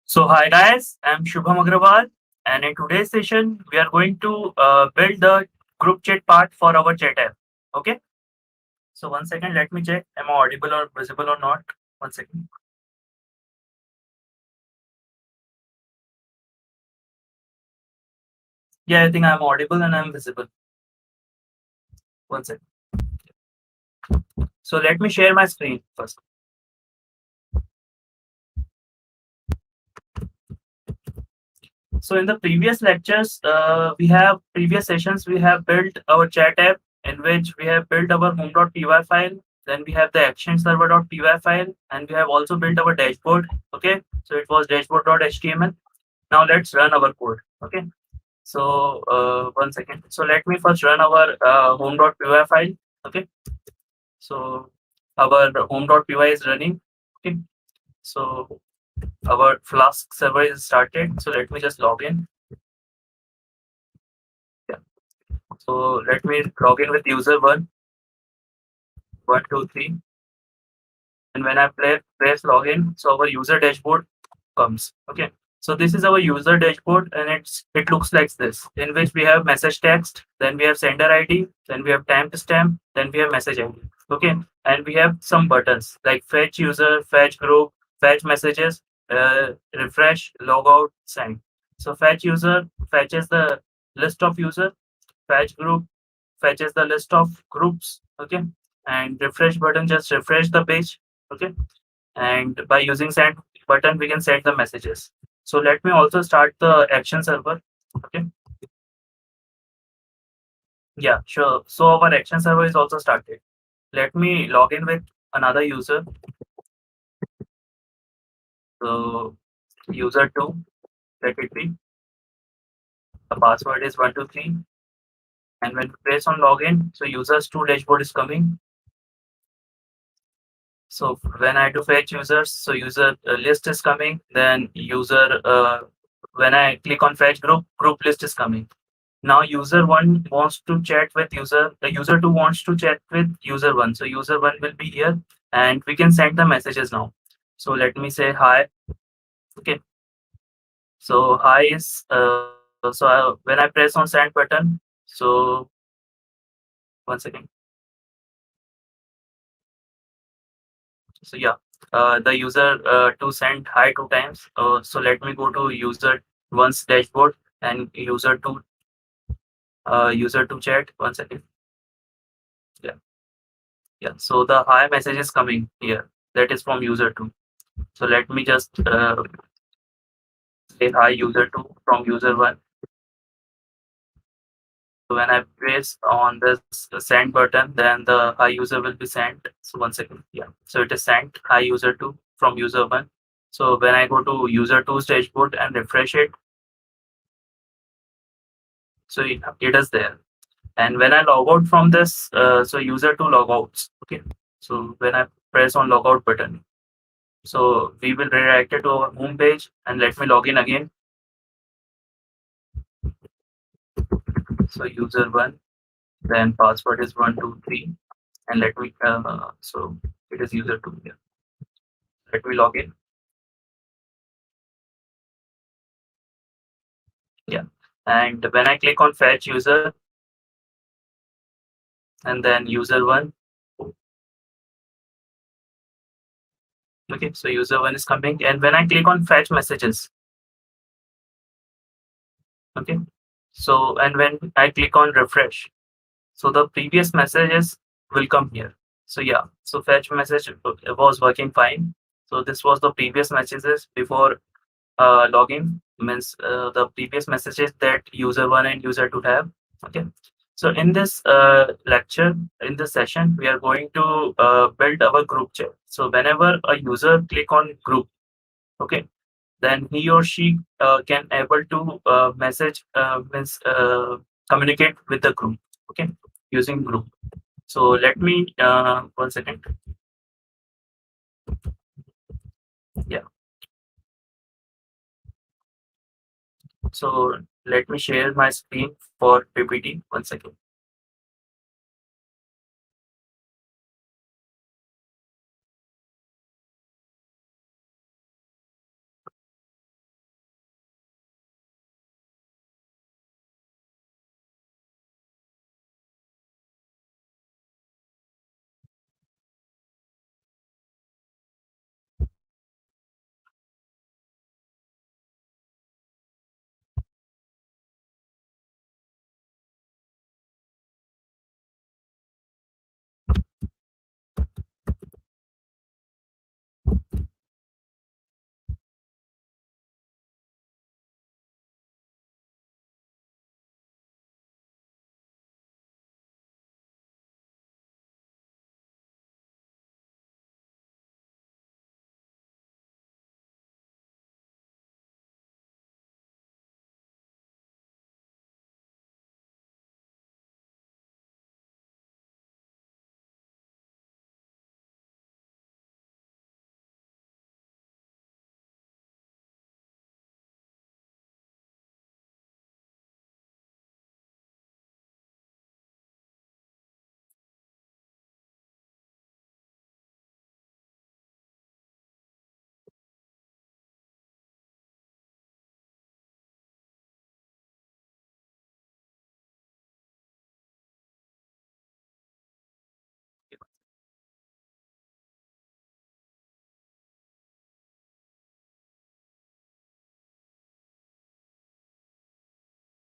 So hi guys, I'm Shubham Agrawal, and in today's session we are going to build the group chat part for our chat app. Okay, so one second, let me check. Am I audible or visible or not? One second. Yeah, I think I'm audible and I'm visible. One second. So let me share my screen first. So in the previous lectures, previous sessions, we have built our chat app in which we have built our home.py file. Then we have the action server.py file, and we have also built our dashboard. Okay, so it was dashboard.html. Now let's run our code. Okay, so one second. So let me first run our home.py file. Okay, so our home.py is running. Okay, so our Flask server is started. So let me just log in. Yeah. So let me log in with user one, two, three. And when I press login, so our user dashboard comes. Okay. So this is our user dashboard and it looks like this, in which we have message text, then we have sender ID, then we have timestamp, then we have message ID. Okay. And we have some buttons like fetch user, fetch group, fetch messages, refresh, logout, send. So fetch user fetches the list of user, fetch group fetches the list of groups. Okay. And refresh button just refresh the page. Okay. And by using send button we can send the messages. So let me also start the action server. Okay. Yeah, sure. So our action server is also started. Let me log in with another user. So user 2, let it be. The password is 123. And when we press on login, so users 2 dashboard is coming. So when I do fetch users, so user list is coming. Then when I click on fetch group list is coming. Now user one wants to chat with user two wants to chat with user one. So user one will be here, and we can send the messages now. So let me say hi. Okay. So hi is when I press on send button, so one second. So yeah, the user to send hi 2 times. So let me go to user one's dashboard and user to chat. One second. Yeah, yeah. So the hi message is coming here. That is from user two. So let me just say hi user two from user one. So when I press on this send button, then the hi user will be sent. So one second. Yeah. So it is sent hi user two from user one. So when I go to user two's dashboard and refresh it, so it is there. And when I log out from this, so user two logouts. Okay. So when I press on logout button, so we will redirect it to our home page and let me log in again. So user one, then password is 123, and let me so it is user two here. Let me log in. Yeah. And when I click on fetch user and then user one, okay, so user one is coming. And when I click on fetch messages, okay, so and when I click on refresh, so the previous messages will come here. So yeah, so fetch message was working fine. So this was the previous messages before login, means the previous messages that user one and user two have. Okay. So in this lecture, in this session, we are going to build our group chat. So whenever a user click on group, okay, then he or she can able to message means communicate with the group. Okay, using group. So let me one second. Yeah. So let me share my screen for PPT. One second.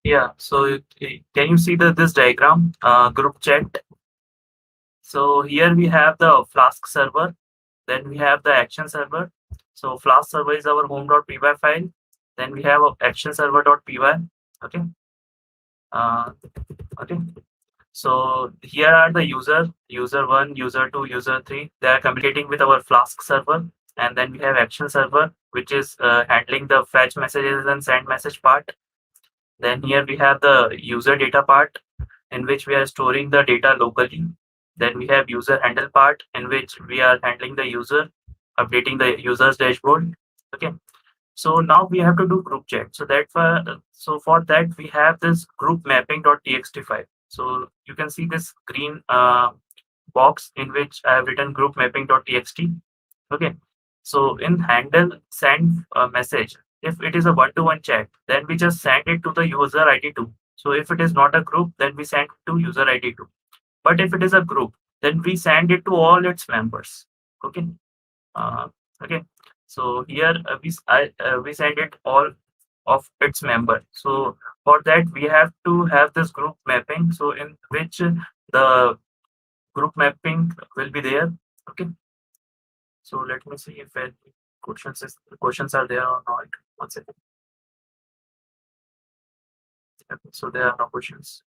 Yeah. So can you see this diagram? Group chat. So here we have the Flask server. Then we have the action server. So Flask server is our home.py file. Then we have a action server.py. Okay. Uh, okay. So here are the user one, user two, user three. They are communicating with our Flask server. And then we have action server, which is handling the fetch messages and send message part. Then here we have the user data part, in which we are storing the data locally. Then we have user handle part, in which we are handling the user, updating the user's dashboard. Okay. So now we have to do group chat. So for that we have this group mapping.txt file. So you can see this green box in which I have written group mapping.txt. Okay. So in handle send a message, if it is a one-to-one chat, then we just send it to the user ID 2. So if it is not a group, then we send to user ID 2. But if it is a group, then we send it to all its members. Okay. Uh, okay. So here we send it all of its member. So for that we have to have this group mapping. So in which the group mapping will be there. Okay. So let me see if any questions are there or not. One second. Okay, so there are no questions.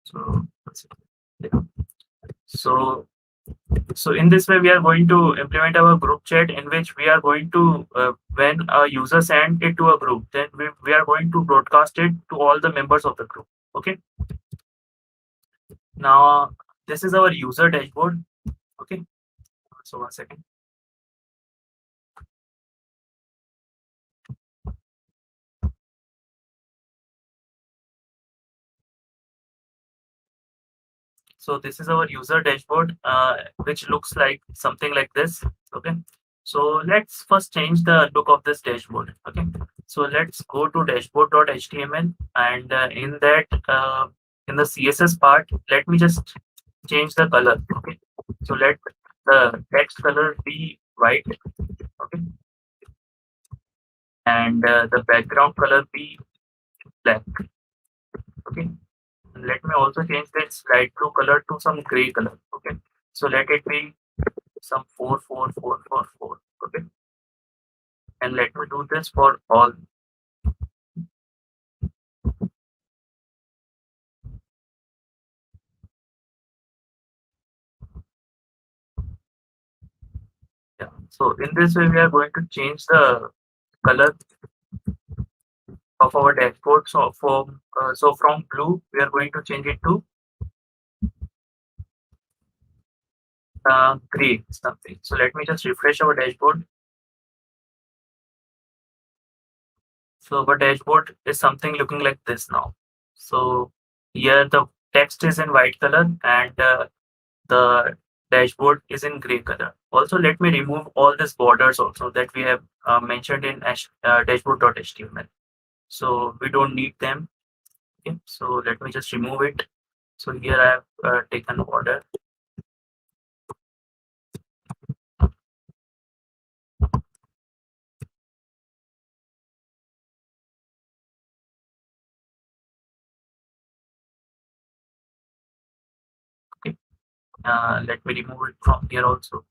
So one second. Yeah. So so in this way, we are going to implement our group chat, in which we are going to, when a user send it to a group, then we are going to broadcast it to all the members of the group. Okay. Now this is our user dashboard. Okay. So one second. So this is our user dashboard, which looks like something like this. Okay. So let's first change the look of this dashboard. Okay. So let's go to dashboard.html, and in the CSS part, let me just change the color. Okay. So let the text color be white. Okay. And the background color be black. Okay. And let me also change this light blue color to some gray color. Okay. So let it be some 4 4 4 4 4. Okay. And let me do this for all. Yeah. So in this way, we are going to change the color of our dashboard. So from blue, we are going to change it to gray something. So let me just refresh our dashboard. So our dashboard is something looking like this now. So here the text is in white color, and the dashboard is in gray color. Also, let me remove all these borders also that we have mentioned in dashboard.html. So we don't need them. Okay. So let me just remove it. So here I have taken border. Okay. Let me remove it from here also.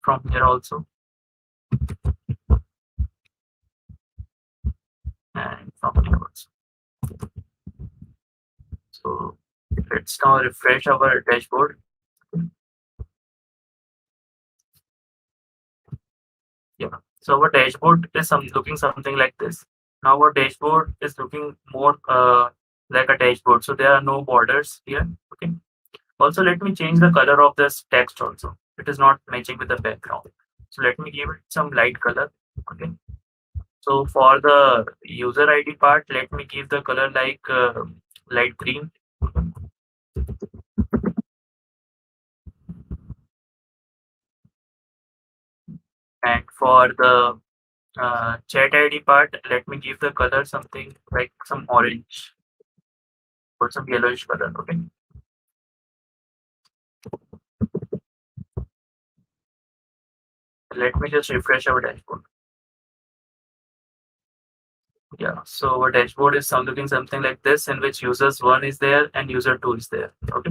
From here also. And from here also. So let's now refresh our dashboard. Yeah. So our dashboard is looking something like this. Now our dashboard is looking more like a dashboard. So there are no borders here. Okay. Also, let me change the color of this text also. It is not matching with the background. So let me give it some light color. Okay. So for the user ID part, let me give the color like light green. And for the chat ID part, let me give the color something like some orange or some yellowish color. Okay. Let me just refresh our dashboard. Yeah, so our dashboard is looking something like this, in which users one is there and user two is there. Okay.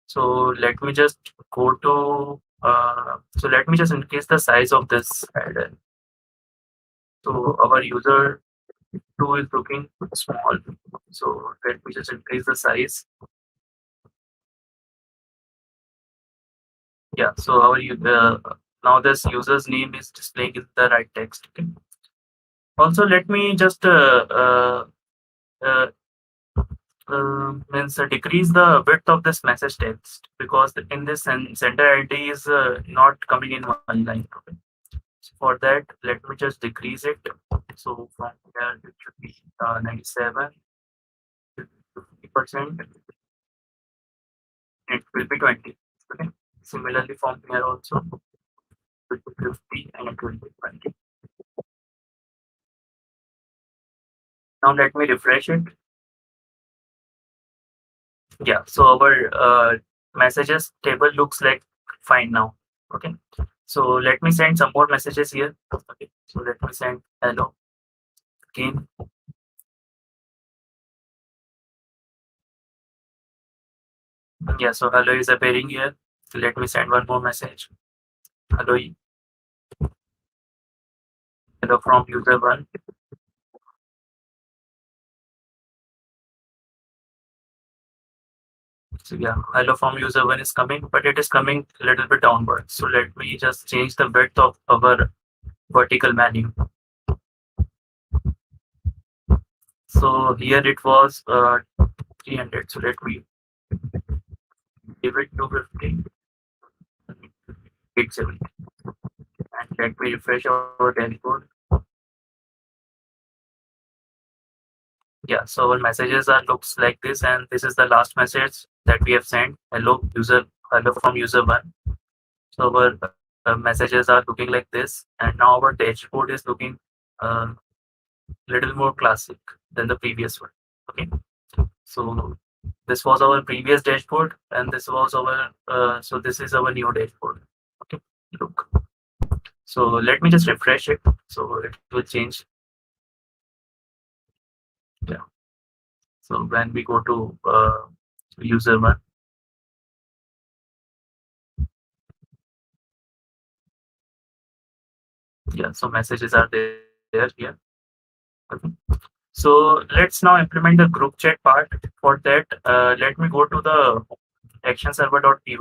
So let me just go to let me just increase the size of this header. So our user two is looking small. So let me just increase the size. Yeah, so now this user's name is displaying in the right text. Okay. Also, let me just uh, means decrease the width of this message text, because in this sender ID is not coming in one line. Okay. So for that, let me just decrease it. So from here it should be 97, 50%. It will be 20. Okay. Similarly, from here also it will be 50 and it will be 20. Now let me refresh it. Yeah, so our messages table looks like fine now. Okay, so let me send some more messages here. Okay, so let me send hello again. Yeah, so hello is appearing here. So let me send one more message. Hello, hello from user one. So yeah, hello from user one is coming, but it is coming a little bit downward. So let me just change the width of our vertical menu. So here it was 300. So let me give it 250. 870. And let me refresh our dashboard. Yeah, so our messages are looks like this, and this is the last message that we have sent. Hello from user one. So our messages are looking like this, and now our dashboard is looking a little more classic than the previous one. Okay, so this was our previous dashboard, and this was our so this is our new dashboard. Okay, look. So let me just refresh it. So it will change. Yeah. So when we go to user one, yeah, so messages are there here. Okay. So let's now implement the group chat part. For that, let me go to the action server.py,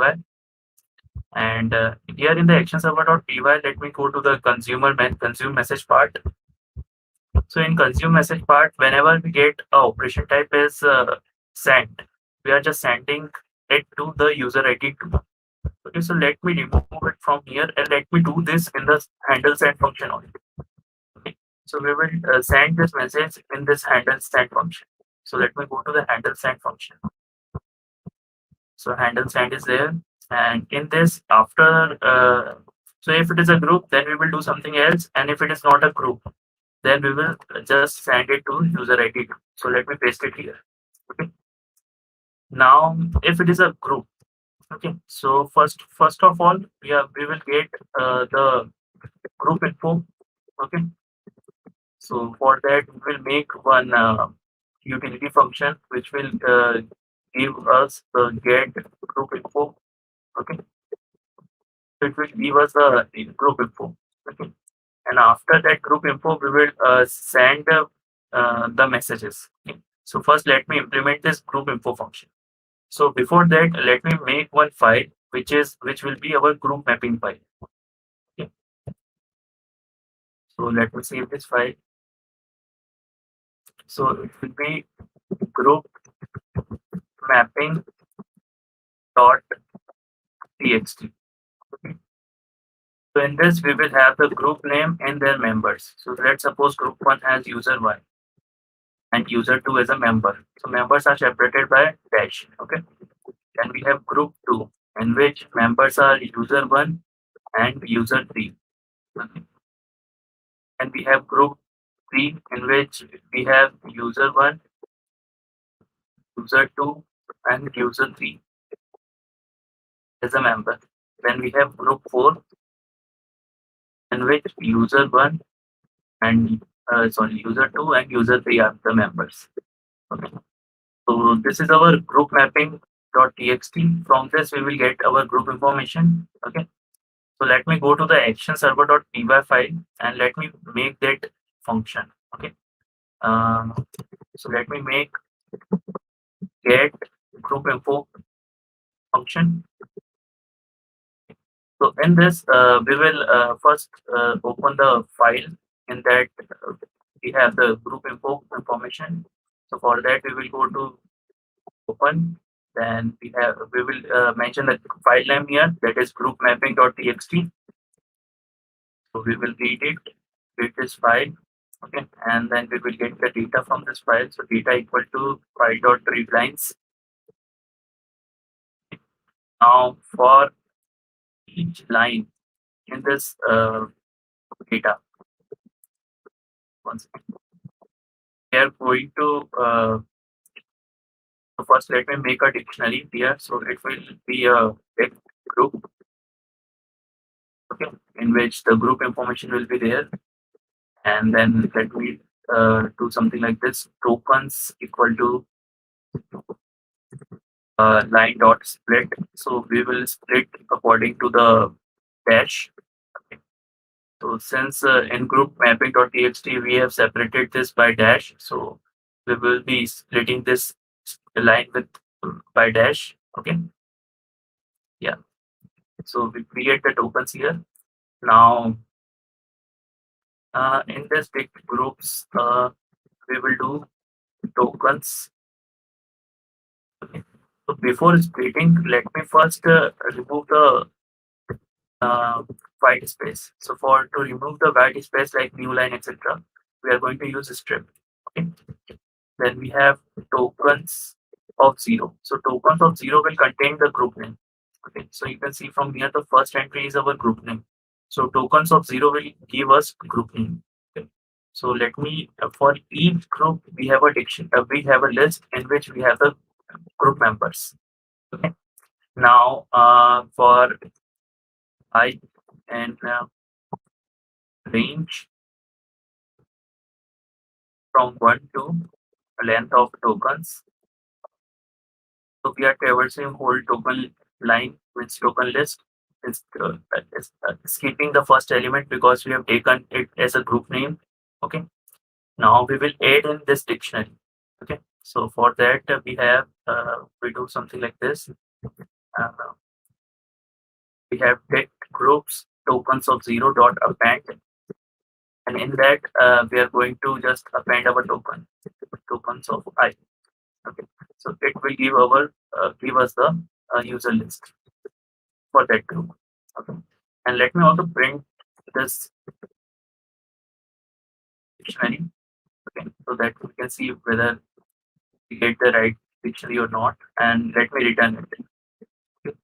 and here in the action server.py, let me go to the consume message part. So in consume message part, whenever we get a operation type is sent, we are just sending it to the user ID 2. Okay, so let me remove it from here and let me do this in the handle send function only. Okay, so we will send this message in this handle send function. So let me go to the handle send function. So handle send is there, and in this after so if it is a group, then we will do something else, and if it is not a group, then we will just send it to user ID 2. So let me paste it here. Okay. Now if it is a group, okay, so first of all, we will get the group info. Okay, so for that we will make one utility function which will give us the get group info. Okay, so it will give us the group info. Okay, and after that group info we will send the messages. Okay. So first let me implement this group info function. So before that, let me make one file which will be our group mapping file. Okay. So let me save this file. So it will be group mapping dot txt. Okay. So in this we will have the group name and their members. So let's suppose group one has user one and user two as a member. So members are separated by dash. Okay. Then we have group two, in which members are user one and user three. Okay. And we have group three, in which we have user one, user two, and user three as a member. Then we have group four, in which user 1 and user 2 and user 3 are the members. Okay. So this is our group mapping.txt. From this, we will get our group information. Okay. So let me go to the action server.py file and let me make that function. Okay. So let me make get group info function. So in this, we will first open the file in that we have the group info information. So for that, we will go to open. Then we will mention the file name here, that is group mapping.txt. So we will read this file, okay, and then we will get the data from this file. So data equal to file.readlines. Now for each line in this data, once we are going to so first let me make a dictionary here. So it will be a big group, okay, in which the group information will be there. And then let me do something like this: tokens equal to line dot split. So we will split according to the dash. Okay. So since in group mapping.txt we have separated this by dash, so we will be splitting this line with by dash. Okay. Yeah. So we create the tokens here. Now in this big groups, we will do tokens. Okay. So before splitting, let me first remove the uh, white space. So for to remove the white space like new line, etc., we are going to use a strip. Okay. Then we have tokens of zero. So tokens of zero will contain the group name. Okay. So you can see from here the first entry is our group name. So tokens of zero will give us group name. Okay. So let me for each group we have a diction. We have a list in which we have the group members. Okay. Now for I and range from 1 to length of tokens. So we are traversing whole token line, which token list is skipping the first element because we have taken it as a group name. Okay. Now we will add in this dictionary. Okay. So for that we do something like this. Uh, we have get groups tokens of zero dot append, and in that we are going to just append our tokens of I. Okay. So it will give us the user list for that group. Okay. And let me also print this dictionary. Okay. So that we can see whether we get the right dictionary or not. And let me return it. Okay.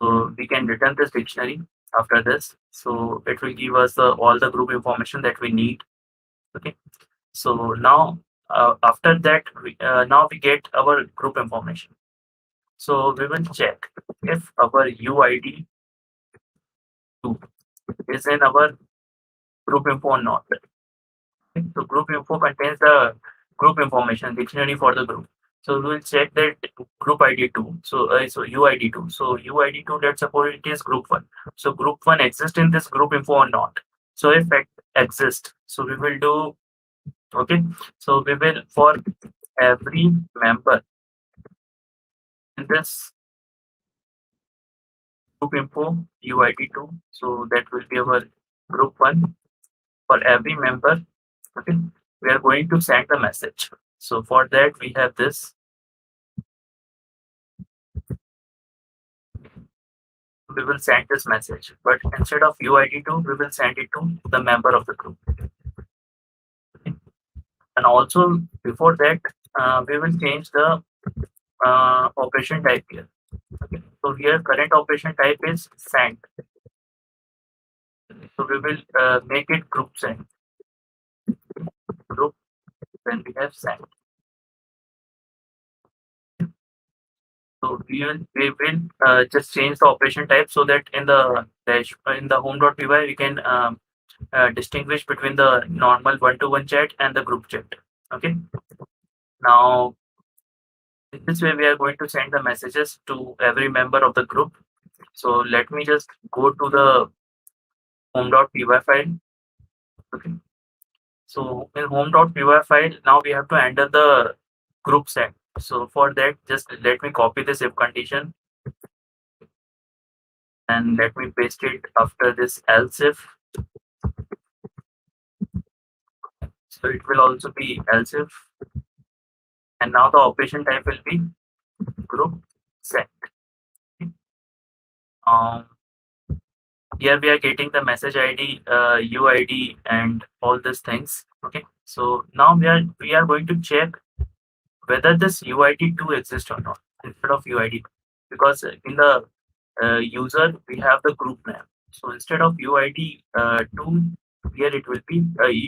So we can return this dictionary after this. So it will give us all the group information that we need. Okay. So now after that, now we get our group information. So we will check if our UID 2 is in our group info or not. So group info contains the group information dictionary for the group. So we will check that group ID 2. So UID 2. So UID 2, let's suppose it is group 1. So group 1 exists in this group info or not. So if it exists, so we will do, okay. So we will for every member in this group info UID 2. So that will be our group 1 for every member. Okay. We are going to send the message. So for that we have this. We will send this message, but instead of UID2, we will send it to the member of the group. Okay. And also before that, we will change the operation type here. Okay. So here current operation type is send. So we will make it group send. Group, then we have send. So we will just change the operation type so that in the dash in the home.py we can distinguish between the normal one-to-one chat and the group chat. Okay. Now in this way we are going to send the messages to every member of the group. So let me just go to the home.py file. Okay. So in home.py file, now we have to enter the group set. So for that, just let me copy this if condition and let me paste it after this else if. So it will also be else if. And now the operation type will be group set. Um, Here we are getting the message ID, UID, and all these things. Okay. So now we are going to check whether this UID2 exists or not instead of UID, because in the user we have the group name. So instead of UID2, here it will be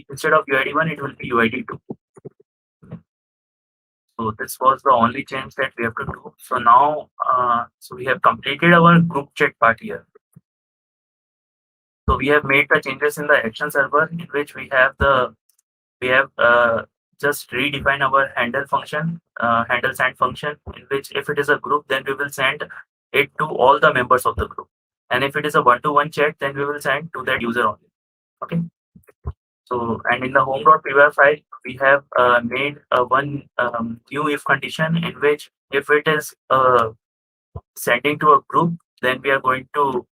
instead of UID1 it will be UID2. So this was the only change that we have to do. So now so we have completed our group chat part here. So we have made the changes in the action server in which we have just redefine our handle function, handle send function, in which if it is a group, then we will send it to all the members of the group. And if it is a one-to-one chat, then we will send to that user only. Okay. So, and in the home.py file, we have made one new if condition in which if it is sending to a group, then we are going to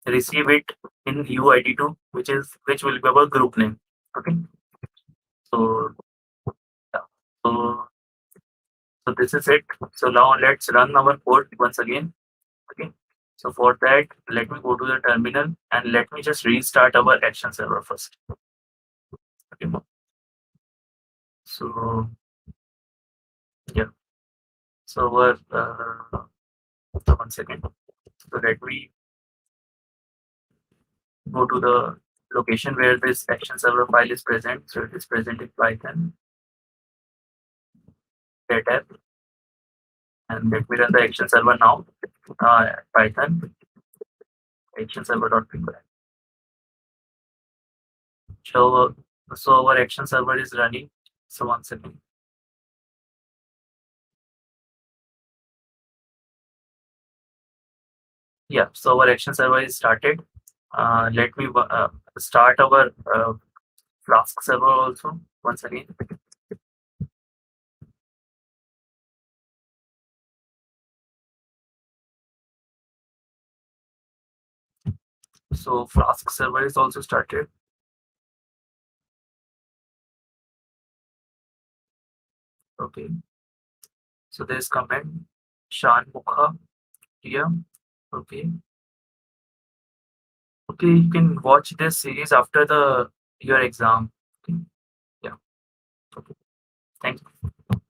receive it in UID2, which will be our group name. Okay. So, yeah. So So this is it. So now let's run our code once again. Okay. So for that, let me go to the terminal and let me just restart our action server first. Okay. So yeah. So our so 1 second. So let me go to the location where this action server file is present. So it is present in Python, that app, and let me run the action server now. Python action server.py. So so our action server is running. So 1 second. Yeah, so our action server is started. Let me start our Flask server also once again. So Flask server is also started. Okay. So there's command Shan Mukha here. Okay. Okay, you can watch this series after the your exam. Okay. Yeah. Okay. Thank you.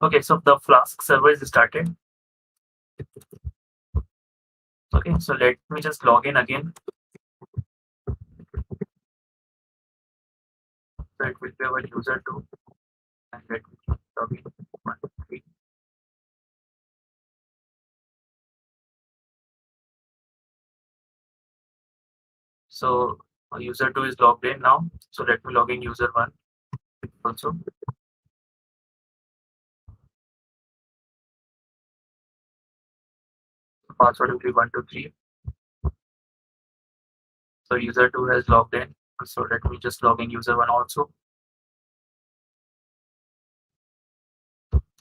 Okay, so the Flask server is started. Okay, so let me just log in again. So it will be our user two. And let me log in. 1, 2, 3. So user 2 is logged in now. So let me log in user 1 also. Password will be 123. So user 2 has logged in. So let me just log in user 1 also.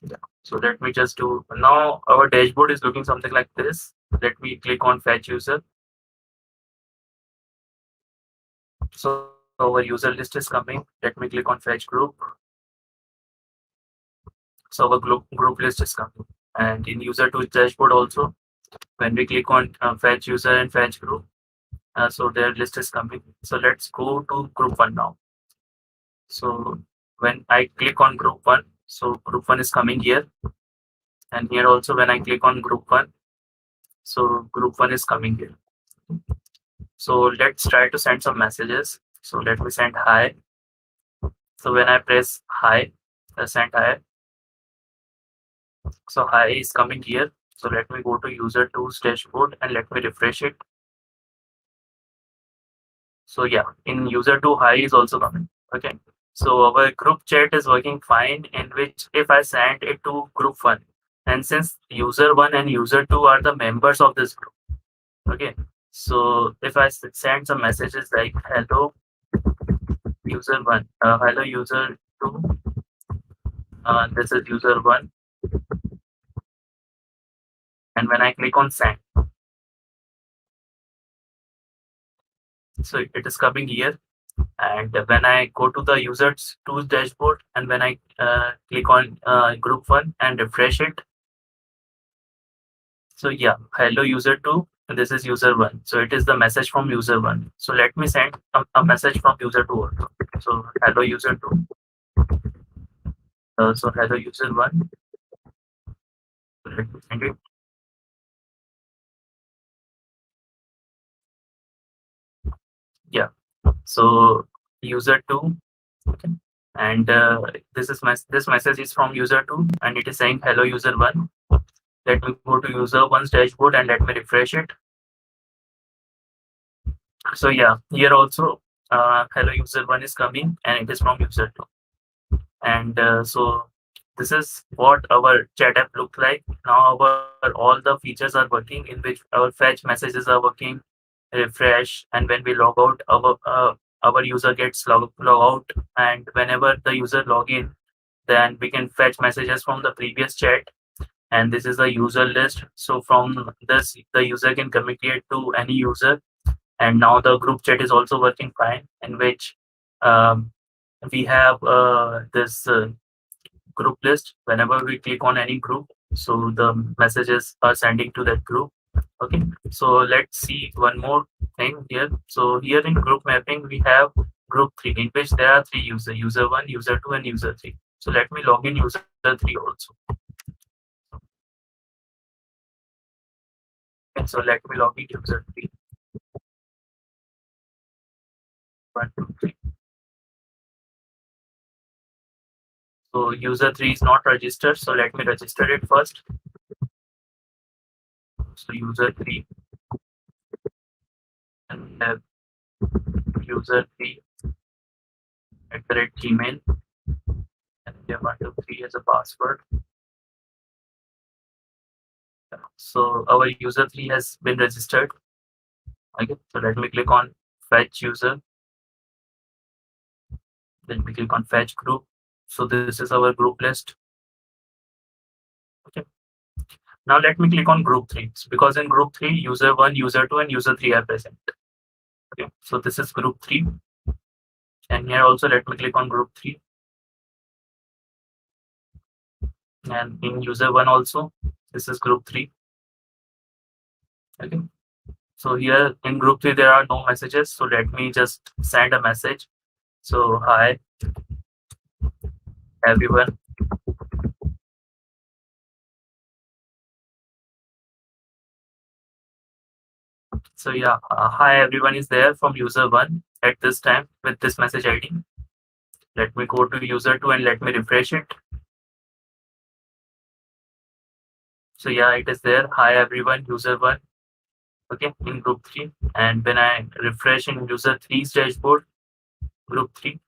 Yeah. So let me just do now our dashboard is looking something like this. Let me click on fetch user. So our user list is coming. Let me click on fetch group. So our group list is coming. And in user 2 dashboard also, when we click on fetch user and fetch group, so their list is coming. So let's go to group 1 now. So when I click on group 1, so group 1 is coming here. And here also when I click on group 1, so group 1 is coming here. So let's try to send some messages. So let me send hi. So when I press hi, send hi. So hi is coming here. So let me go to user 2's dashboard and let me refresh it. So yeah, in user 2, hi is also coming. Okay. So our group chat is working fine, in which if I send it to group 1, and since user 1 and user 2 are the members of this group, okay. So if I send some messages like hello user 1, hello user 2, this is user 1, and when I click on send, so it is coming here. And when I go to the users tools dashboard and when I click on group 1 and refresh it, so yeah, hello user 2, this is user 1. So it is the message from user 1. So let me send a message from user 2 also. So hello user 2, so hello user 1, let me send it. Yeah, so user 2, okay. And this message is from user 2 and it is saying hello user 1. Let me go to user 1's dashboard and let me refresh it. So yeah, here also hello user 1 is coming and it is from user 2. And so this is what our chat app look like. Now our all the features are working, in which our fetch messages are working, refresh, and when we log out, our user gets log out, and whenever the user log in, then we can fetch messages from the previous chat. And this is the user list. So from this, the user can communicate to any user. And now the group chat is also working fine, in which um, we have this group list. Whenever we click on any group, so the messages are sending to that group. Okay, so let's see one more thing here. So here in group mapping we have group 3, in which there are 3 users: user 1, user 2, and user 3. So let me log in user 3 also. Okay, so let me log in user 3. 1, 2, 3. So user 3 is not registered, so let me register it first. So user 3, and we have user 3 @gmail, and we have 123 as a password. So our user 3 has been registered. Okay, so let me click on fetch user. Then we click on fetch group. So this is our group list. Okay. Now let me click on group 3, because in group 3, user 1, user 2, and user 3 are present. Okay, so this is group 3. And here also let me click on group 3. And in user 1 also, this is group 3. Okay. So here in group 3 there are no messages. So let me just send a message. So hi everyone. So yeah, hi everyone is there from user 1 at this time with this message ID. Let me go to user 2 and let me refresh it. So yeah, it is there. Hi everyone, user 1. Okay, in group 3. And when I refresh in user 3's dashboard, group 3.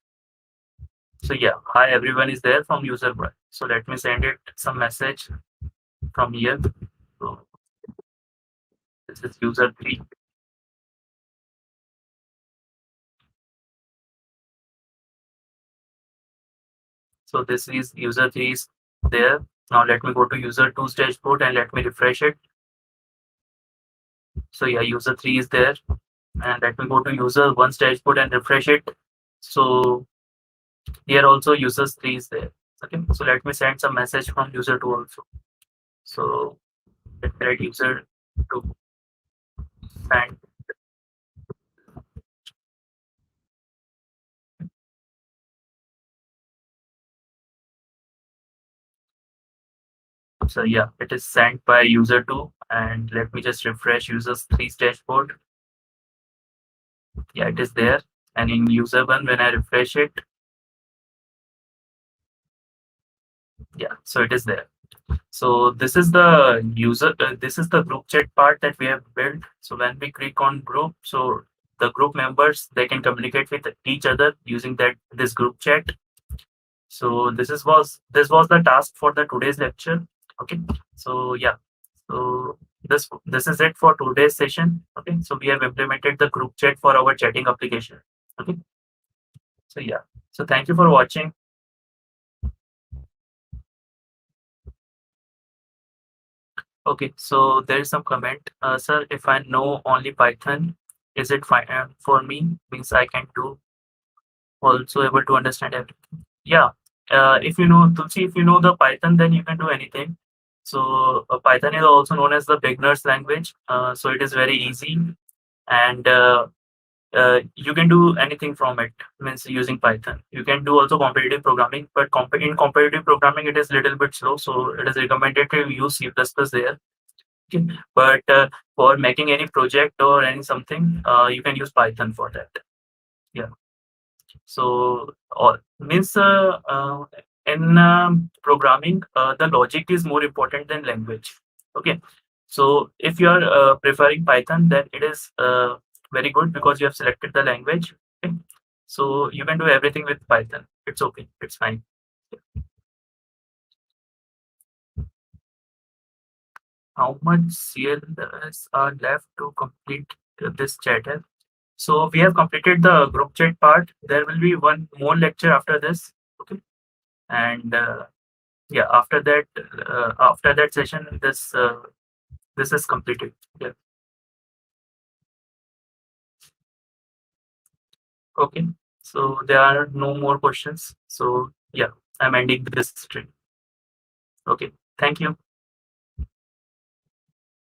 So yeah, hi everyone is there from user 1. So let me send it some message from here. So this is user 3. So this is user 3 is there. Now let me go to user 2's dashboard and let me refresh it. So yeah, user 3 is there. And let me go to user 1's dashboard and refresh it. So here also users 3 is there. Okay, so let me send some message from user 2 also. So let me write user 2 and so yeah, it is sent by user 2. And let me just refresh users 3's dashboard. Yeah, it is there. And in user 1, when I refresh it, yeah, so it is there. So this is the user, this is the group chat part that we have built. So when we click on group, so the group members, they can communicate with each other using that this group chat. So this was the task for the today's lecture. Okay. So yeah. So this is it for today's session. Okay. So we have implemented the group chat for our chatting application. Okay. So yeah. So thank you for watching. Okay, so there is some comment. Sir, if I know only Python, is it fine for me? Means I can do also able to understand everything. Yeah, if you know Tulsi, if you know the Python, then you can do anything. So Python is also known as the beginner's language. So it is very easy, and you can do anything from it. Means using Python, you can do also competitive programming, but in competitive programming, it is little bit slow. So it is recommended to use C++ there. Okay. But for making any project or any something, you can use Python for that. Yeah. So means in programming, the logic is more important than language. Okay. So if you are preferring Python, then it is very good because you have selected the language. Okay. So you can do everything with Python. It's okay. It's fine. How much CLS are left to complete this chat? So we have completed the group chat part. There will be one more lecture after this. Okay. And yeah, after that session, this is completed. Yeah. Okay. So there are no more questions. So yeah, I'm ending this stream. Okay. Thank you.